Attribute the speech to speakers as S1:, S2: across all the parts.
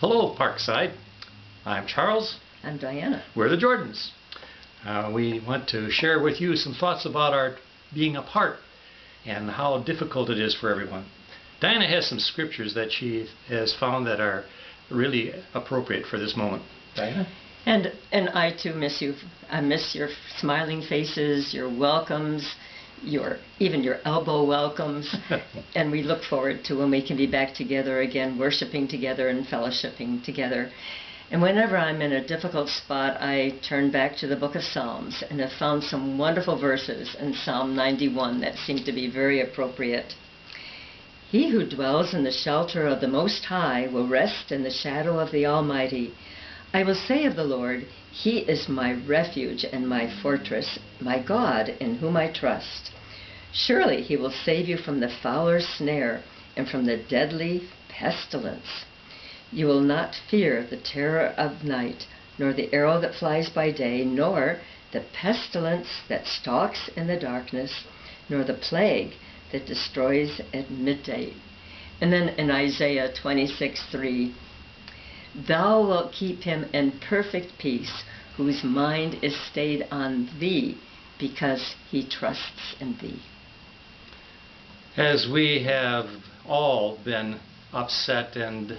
S1: Hello, Parkside. I'm Charles.
S2: I'm Diana.
S1: We're the Jordans. We want to share with you some thoughts about our being apart and how difficult it is for everyone. Diana has some scriptures that she has found that are really appropriate for this moment. Diana?
S2: And I too miss you. I miss your smiling faces, your welcomes, even your elbow welcomes. And we look forward to when we can be back together again, worshiping together and fellowshipping together. And whenever I'm in a difficult spot, I turn back to the book of Psalms and have found some wonderful verses in Psalm 91 that seem to be very appropriate. He who dwells in the shelter of the Most High will rest in the shadow of the Almighty. I will say of the Lord, He is my refuge and my fortress, my God in whom I trust. Surely He will save you from the fowler's snare and from the deadly pestilence. You will not fear the terror of night, nor the arrow that flies by day, nor the pestilence that stalks in the darkness, nor the plague that destroys at midday. And then in Isaiah 26:3, Thou wilt keep him in perfect peace, whose mind is stayed on Thee, because he trusts in Thee.
S1: As we have all been upset and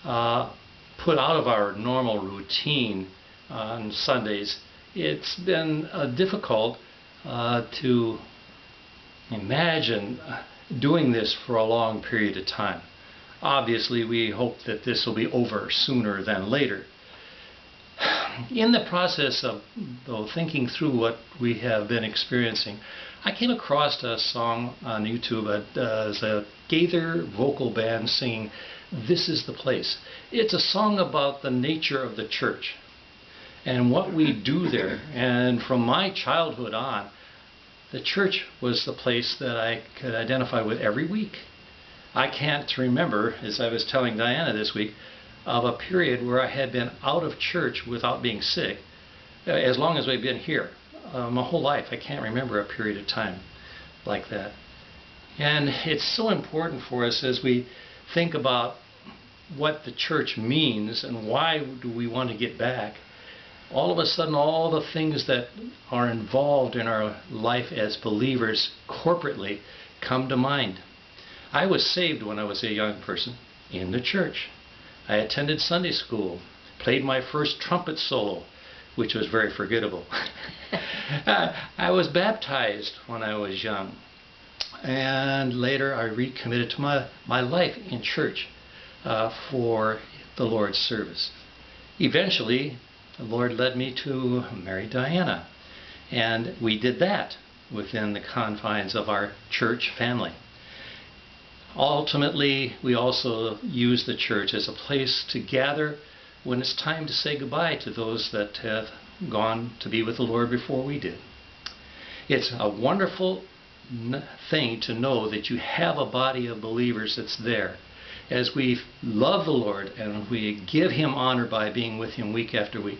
S1: put out of our normal routine on Sundays, it's been difficult to imagine doing this for a long period of time. Obviously, we hope that this will be over sooner than later. In the process of thinking through what we have been experiencing, I came across a song on YouTube as a Gaither vocal band singing "This is the Place." It's a song about the nature of the church and what we do there. And from my childhood on, the church was the place that I could identify with every week. I can't remember, as I was telling Diana this week, of a period where I had been out of church without being sick, as long as I've been here. My whole life, I can't remember a period of time like that. And it's so important for us as we think about what the church means and why do we want to get back. All of a sudden, all the things that are involved in our life as believers corporately come to mind. I was saved when I was a young person in the church. I attended Sunday school, played my first trumpet solo, which was very forgettable. I was baptized when I was young, and later I recommitted to my life in church for the Lord's service. Eventually, the Lord led me to marry Diana, and we did that within the confines of our church family. Ultimately, we also use the church as a place to gather when it's time to say goodbye to those that have gone to be with the Lord before we did. It's a wonderful thing to know that you have a body of believers that's there. As we love the Lord and we give Him honor by being with Him week after week,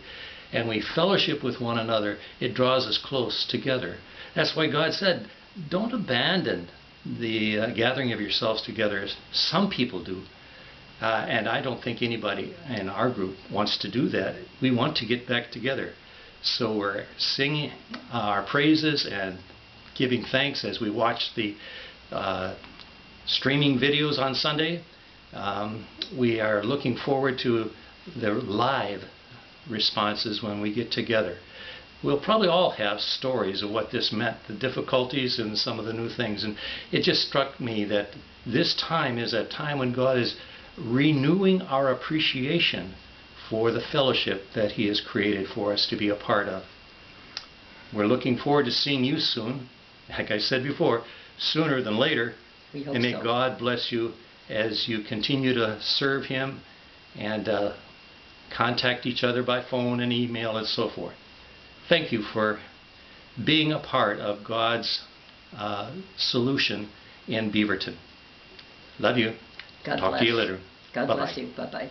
S1: and we fellowship with one another, it draws us close together. That's why God said, don't abandon the gathering of yourselves together as some people do. And I don't think anybody in our group wants to do that. We want to get back together. So we're singing our praises and giving thanks as we watch the streaming videos on Sunday. We are looking forward to the live responses when we get together. We'll probably all have stories of what this meant, the difficulties and some of the new things. And it just struck me that this time is a time when God is renewing our appreciation for the fellowship that He has created for us to be a part of. We're looking forward to seeing you soon. Like I said before, sooner than later.
S2: We hope
S1: and may
S2: so.
S1: God bless you as you continue to serve Him and contact each other by phone and email and so forth. Thank you for being a part of God's solution in Beaverton. Love you.
S2: God
S1: Talk
S2: bless.
S1: to you later.
S2: God
S1: Bye-bye.
S2: bless you. Bye-bye.